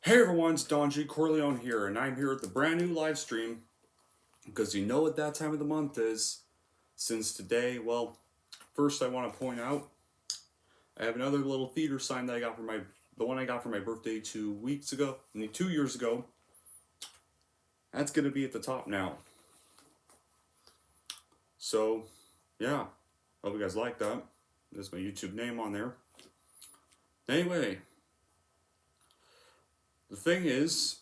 Hey everyone, it's Don G. Corleone here, and I'm here with the brand new live stream because you know what that time of the month is. Since today, well, first I want to point out I have another little theater sign that I got for the one I got for my birthday 2 weeks ago, 2 years ago. That's gonna be at the top now. So, yeah, hope you guys like that. There's my YouTube name on there. Anyway, the thing is,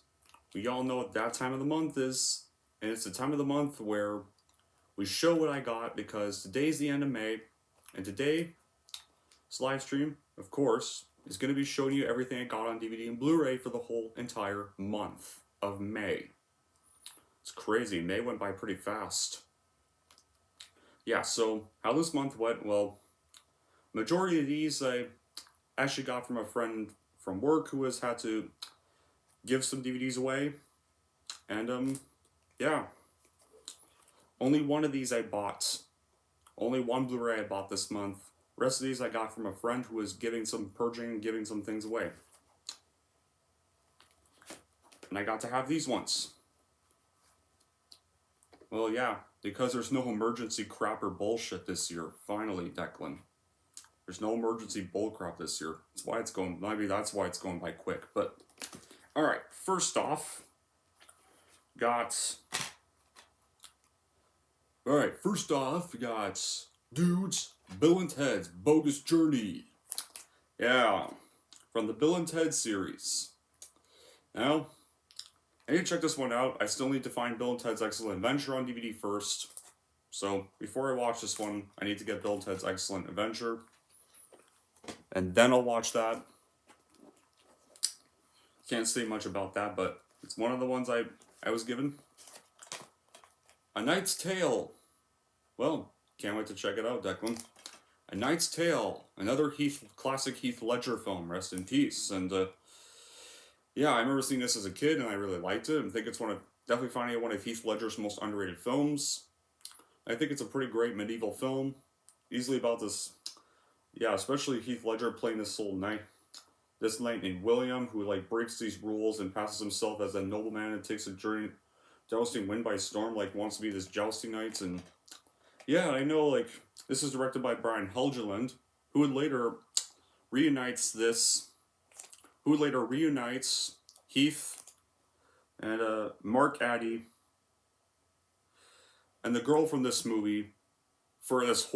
we all know what that time of the month is, and it's the time of the month where we show what I got because today's the end of May, and today's live stream, of course, is going to be showing you everything I got on DVD and Blu-ray for the whole entire month of May. It's crazy. May went by pretty fast. Yeah, so how this month went, well, majority of these I actually got from a friend from work who has had to give some DVDs away, and yeah, only one of these I bought. Only one Blu-ray I bought this month. Rest of these I got from a friend who was giving some purging, giving some things away. And I got to have these ones. Well, yeah, because there's no emergency crap or bullshit this year. Finally, Declan. There's no emergency bullcrap this year. That's why it's going, maybe that's why it's going by quick. But, alright, first off, we got Dudes, Bill and Ted's Bogus Journey. Yeah, from the Bill and Ted series. Now, I need to check this one out. I still need to find Bill and Ted's Excellent Adventure on DVD first. So, before I watch this one, I need to get Bill and Ted's Excellent Adventure. And then I'll watch that. Can't say much about that, but it's one of the ones I was given. A Knight's Tale. Well, can't wait to check it out, Declan. A Knight's Tale, another classic Heath Ledger film, rest in peace. And yeah, I remember seeing this as a kid and I really liked it. I think it's definitely finding it one of Heath Ledger's most underrated films. I think it's a pretty great medieval film. Easily about this, yeah, especially Heath Ledger playing this little knight, this knight named William, who like breaks these rules and passes himself as a nobleman and takes a journey jousting wind by storm, like wants to be this jousting knight. And yeah, I know, like, this is directed by Brian Helgeland, who later reunites Heath and Mark Addy and the girl from this movie for this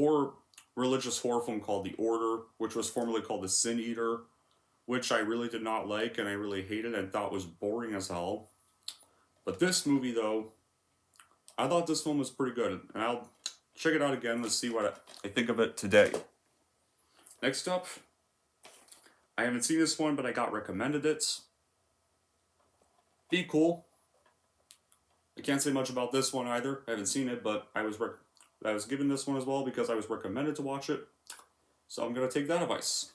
religious horror film called The Order, which was formerly called The Sin Eater, which I really did not like and I really hated and thought was boring as hell. But this movie, though, I thought this film was pretty good, and I'll check it out again. Let's see what I think of it today. Next up, I haven't seen this one, but I got recommended it. Be cool. I can't say much about this one either. I haven't seen it, but I was given this one as well because I was recommended to watch it. So I'm going to take that advice.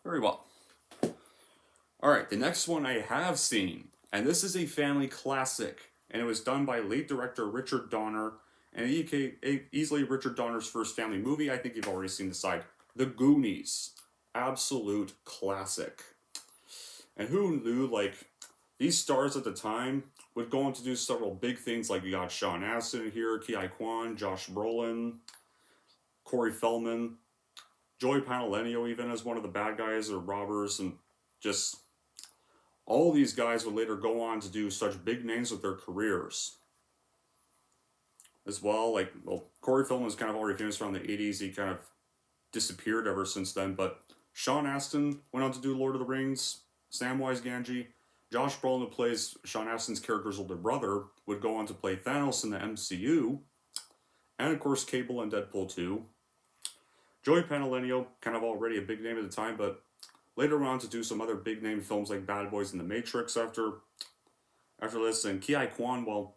Very well. Alright, the next one I have seen, and this is a family classic, and it was done by late director Richard Donner, and easily Richard Donner's first family movie. I think you've already seen the side. The Goonies. Absolute classic. And who knew, like, these stars at the time would go on to do several big things, like you got Sean Astin here, Ki Kwan, Josh Brolin, Corey Feldman, Joey Pantoliano even as one of the bad guys or robbers, and just all these guys would later go on to do such big names with their careers. As well, like, well, Corey Feldman was kind of already famous around the 80s. He kind of disappeared ever since then, but Sean Astin went on to do Lord of the Rings. Samwise Gamgee. Josh Brolin, who plays Sean Astin's character's older brother, would go on to play Thanos in the MCU. And, of course, Cable in Deadpool 2. Joey Pantoliano, kind of already a big name at the time, but later went on to do some other big name films like Bad Boys and The Matrix after this. And Ki Kwan, well,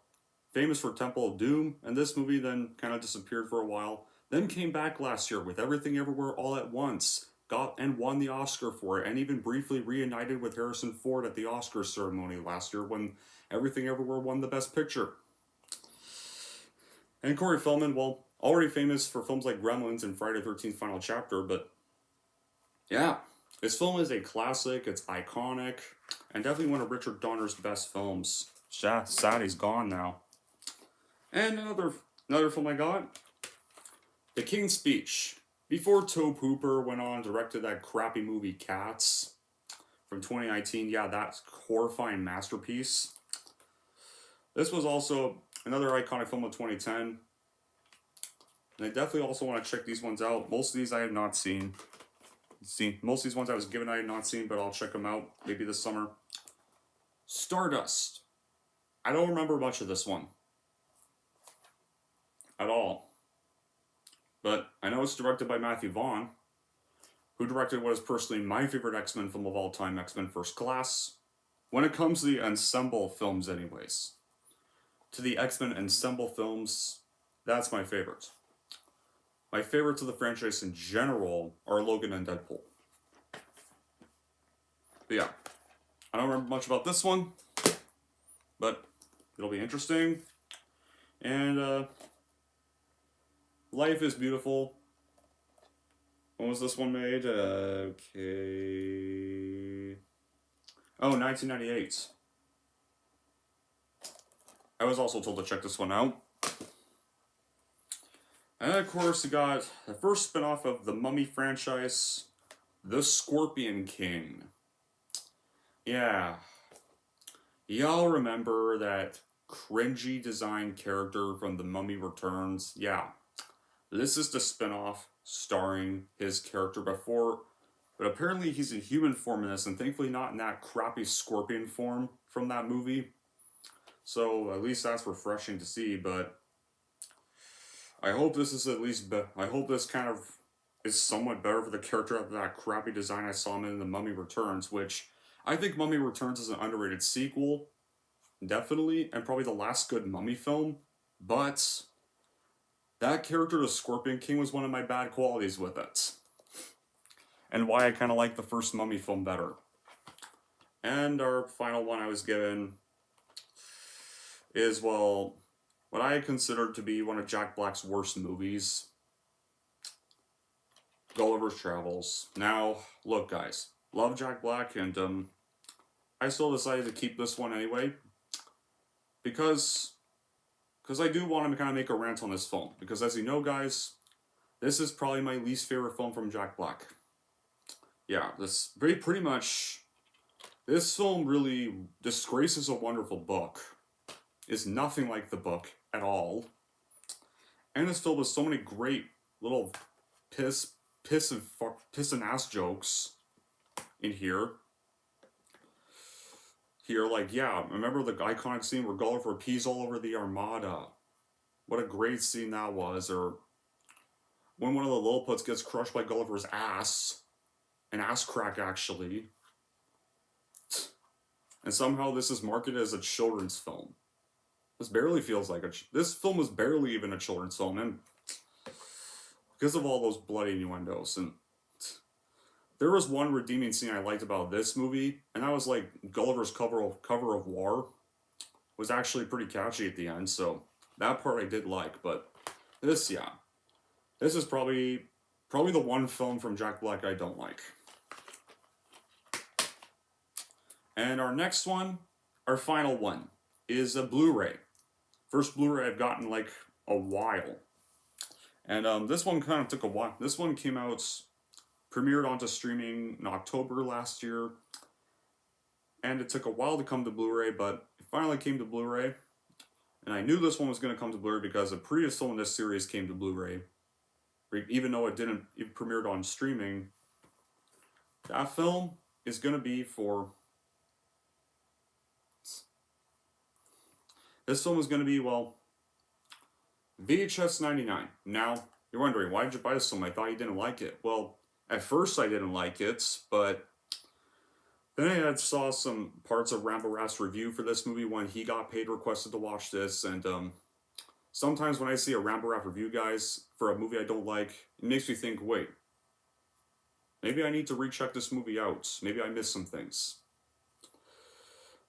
famous for Temple of Doom, and this movie then kind of disappeared for a while. Then came back last year with Everything Everywhere All at Once. Got and won the Oscar for it, and even briefly reunited with Harrison Ford at the Oscar ceremony last year when Everything Everywhere won the Best Picture. And Corey Feldman, well, already famous for films like Gremlins and Friday the 13th Final Chapter, but yeah, This film is a classic, it's iconic, and definitely one of Richard Donner's best films. Sad he's gone now. And another film I got, The King's Speech. Before Tobe Hooper went on and directed that crappy movie Cats from 2019, yeah, that's horrifying masterpiece. This was also another iconic film of 2010. And I definitely also want to check these ones out. Most of these I have not seen. Most of these ones I was given I had not seen, but I'll check them out maybe this summer. Stardust. I don't remember much of this one at all. But I know it's directed by Matthew Vaughn, who directed what is personally my favorite X-Men film of all time, X-Men First Class. When it comes to the ensemble films anyways. To the X-Men ensemble films, that's my favorite. My favorites of the franchise in general are Logan and Deadpool. But yeah, I don't remember much about this one, but it'll be interesting. And Life is Beautiful. When was this one made? Okay. Oh, 1998. I was also told to check this one out. And of course, we got the first spin-off of the Mummy franchise, The Scorpion King. Yeah. Y'all remember that cringy design character from The Mummy Returns? Yeah. This is the spin-off starring his character before, but apparently he's in human form in this, and thankfully not in that crappy scorpion form from that movie. So at least that's refreshing to see, but I hope this is at least I hope this kind of is somewhat better for the character after that crappy design I saw him in The Mummy Returns, which I think Mummy Returns is an underrated sequel, definitely, and probably the last good Mummy film, but that character, the Scorpion King, was one of my bad qualities with it. And why I kind of like the first Mummy film better. And our final one I was given is, well, what I consider to be one of Jack Black's worst movies, Gulliver's Travels. Now, look guys, love Jack Black, and I still decided to keep this one anyway, because I do want to kind of make a rant on this film, because as you know guys, this is probably my least favorite film from Jack Black. Yeah, this pretty much, this film really disgraces A Wonderful Book. Is nothing like the book at all, and it's filled with so many great little piss and ass jokes in here. Like, yeah, remember the iconic scene where Gulliver pees all over the Armada? What a great scene that was. Or when one of the Lilliputians gets crushed by Gulliver's ass, an ass crack actually, and somehow this is marketed as a children's film. This barely feels like this film was barely even a children's film, and because of all those bloody innuendos. And there was one redeeming scene I liked about this movie, and that was like Gulliver's cover of War was actually pretty catchy at the end, so that part I did like. But this, yeah, this is probably the one film from Jack Black I don't like. And our next one, our final one, is a Blu-ray. First Blu-ray I've gotten like a while. And this one kind of took a while. This one came out, premiered onto streaming in October last year. And it took a while to come to Blu-ray, but it finally came to Blu-ray. And I knew this one was going to come to Blu-ray because a previous film in this series came to Blu-ray. Even though it premiered on streaming. That film is going to be for... This film is going to be, well, VHS 99. Now, you're wondering, why did you buy this film? I thought you didn't like it. Well, at first I didn't like it, but then I saw some parts of Rambo Rath's review for this movie when he got paid, requested to watch this, and sometimes when I see a Rambo Rath review, guys, for a movie I don't like, it makes me think, wait, maybe I need to recheck this movie out. Maybe I missed some things.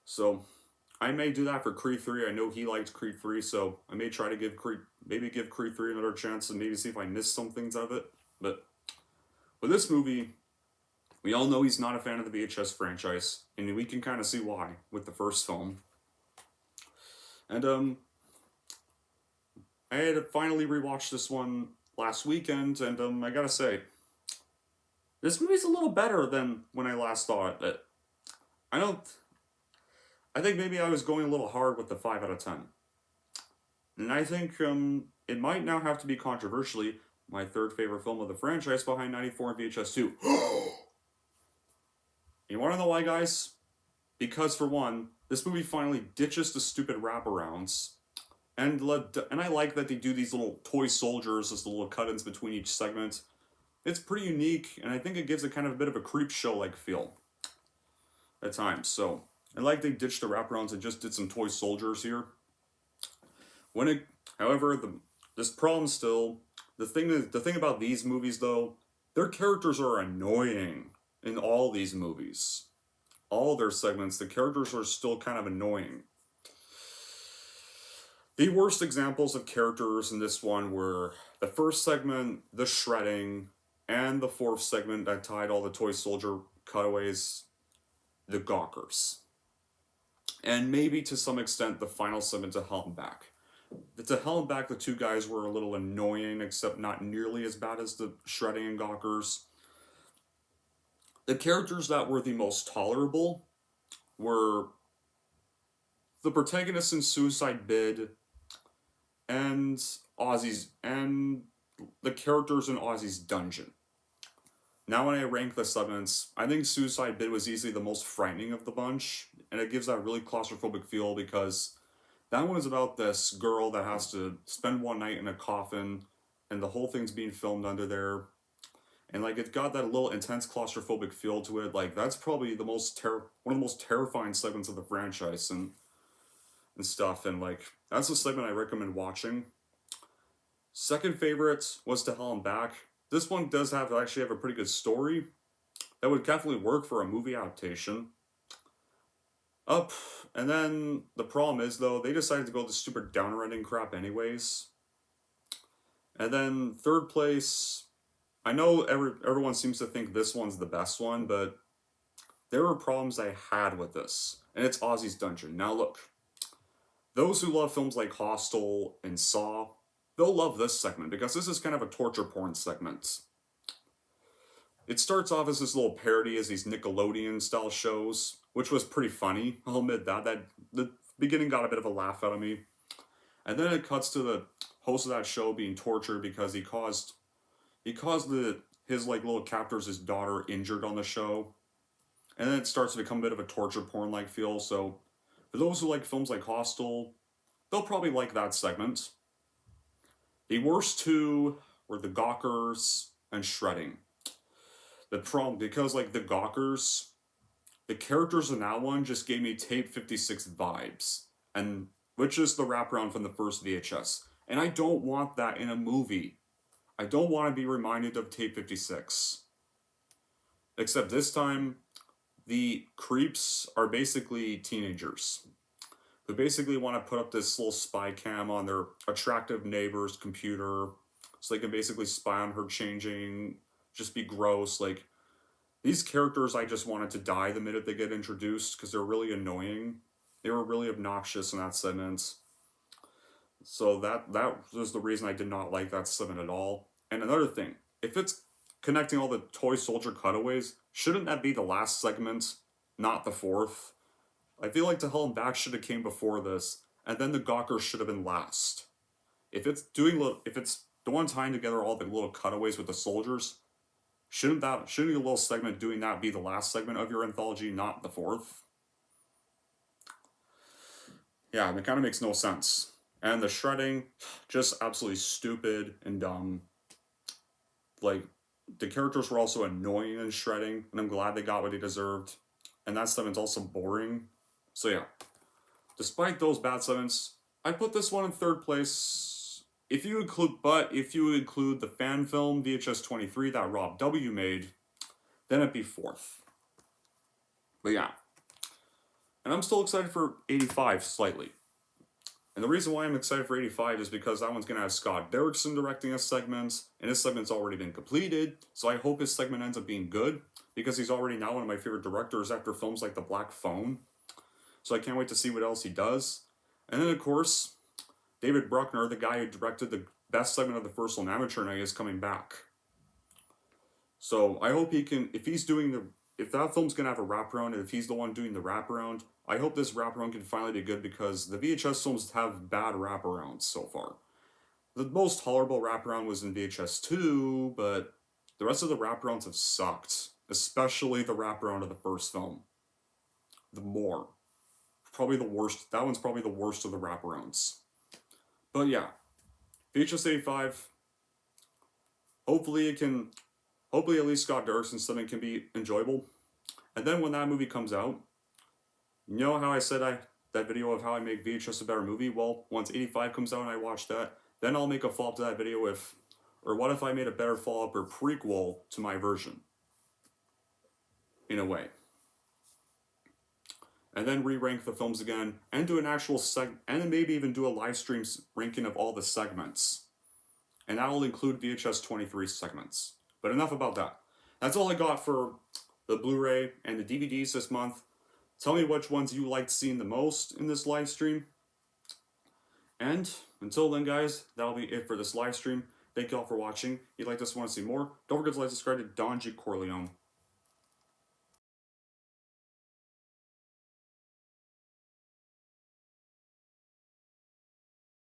So I may do that for Creed 3. I know he liked Creed 3, so I may try to give Creed 3 another chance and maybe see if I missed some things of it. But with this movie, We all know he's not a fan of the VHS franchise, and we can kind of see why with the first film. And I had finally rewatched this one last weekend, and I gotta say, this movie's a little better than when I last saw it. I don't. I think maybe I was going a little hard with the 5 out of 10. And I think it might now have to be controversially my third favorite film of the franchise behind 94 and VHS 2. You wanna know why, guys? Because for one, this movie finally ditches the stupid wraparounds. And I like that they do these little toy soldiers as the little cut-ins between each segment. It's pretty unique, and I think it gives it kind of a bit of a creep show-like feel at times. So, I like they ditched the wraparounds and just did some toy soldiers here. However, this problem still, the thing about these movies though, their characters are annoying in all these movies. All their segments, the characters are still kind of annoying. The worst examples of characters in this one were the first segment, the shredding, and the fourth segment that tied all the toy soldier cutaways, the gawkers. And maybe to some extent the final segment to Hell and Back. To Hell and Back, the two guys were a little annoying, except not nearly as bad as the shredding and gawkers. The characters that were the most tolerable were the protagonist in Suicide Bid and Ozzy's, and the characters in Ozzy's Dungeon. Now when I rank the segments, I think Suicide Bid was easily the most frightening of the bunch, and it gives that really claustrophobic feel because that one is about this girl that has to spend one night in a coffin, and the whole thing's being filmed under there. And like it got that little intense claustrophobic feel to it. Like that's probably the one of the most terrifying segments of the franchise and stuff. And like that's a segment I recommend watching. Second favorite was To Hell and Back. This one does actually have a pretty good story that would definitely work for a movie adaptation. And then the problem is though, they decided to go with the stupid downer ending crap anyways. And then third place, I know everyone seems to think this one's the best one, but there were problems I had with this, and it's Ozzy's Dungeon. Now look, those who love films like Hostel and Saw, they'll love this segment, because this is kind of a torture porn segment. It starts off as this little parody as these Nickelodeon-style shows, which was pretty funny, I'll admit that. The beginning got a bit of a laugh out of me. And then it cuts to the host of that show being tortured because he caused his like little captors' daughter injured on the show. And then it starts to become a bit of a torture porn-like feel, so for those who like films like Hostel, they'll probably like that segment. The worst two were the gawkers and shredding. The problem, because like the gawkers, the characters in that one just gave me Tape 56 vibes, and which is the wraparound from the first VHS. And I don't want that in a movie. I don't want to be reminded of Tape 56. Except this time, the creeps are basically teenagers who basically want to put up this little spy cam on their attractive neighbor's computer so they can basically spy on her changing, just be gross. Like, these characters I just wanted to die the minute they get introduced because they're really annoying. They were really obnoxious in that segment. So that was the reason I did not like that segment at all. And another thing, if it's connecting all the toy soldier cutaways, shouldn't that be the last segment, not the fourth? I feel like To Hell and Back should have came before this, and then the gawkers should have been last. If it's the one tying together all the little cutaways with the soldiers, shouldn't your little segment doing that be the last segment of your anthology, not the fourth? Yeah, that kind of makes no sense. And the shredding, just absolutely stupid and dumb. Like, the characters were also annoying in shredding, and I'm glad they got what they deserved. And that segment's also boring. So yeah, despite those bad segments, I put this one in third place. If you include the fan film VHS 23 that Rob W. made, then it'd be fourth. But yeah. And I'm still excited for 85 slightly. And the reason why I'm excited for 85 is because that one's going to have Scott Derrickson directing a segment, and his segment's already been completed, so I hope his segment ends up being good. because he's already now one of my favorite directors after films like The Black Phone. So I can't wait to see what else he does. And then, of course, David Bruckner, the guy who directed the best segment of The First Film Amateur Night, is coming back. So I hope he can, if that film's going to have a wraparound, and if he's the one doing the wraparound, I hope this wraparound can finally be good, because the VHS films have bad wraparounds so far. The most tolerable wraparound was in VHS 2, but the rest of the wraparounds have sucked. Especially the wraparound of the first film. Probably the worst. That one's probably the worst of the wraparounds. But yeah, VHS 85. Hopefully at least Scott Derrickson's something can be enjoyable. And then when that movie comes out, you know how I said that video of how I make VHS a better movie? Well, once 85 comes out and I watch that, then I'll make a follow-up to that video or what if I made a better follow-up or prequel to my version? In a way. And then re-rank the films again, and do an actual and then maybe even do a live stream ranking of all the segments. And that will include VHS 23 segments. But enough about that. That's all I got for the Blu-ray and the DVDs this month. Tell me which ones you liked seeing the most in this live stream. And until then, guys, that'll be it for this live stream. Thank you all for watching. If you'd like this one to see more, don't forget to like, subscribe to Don G. Corleone.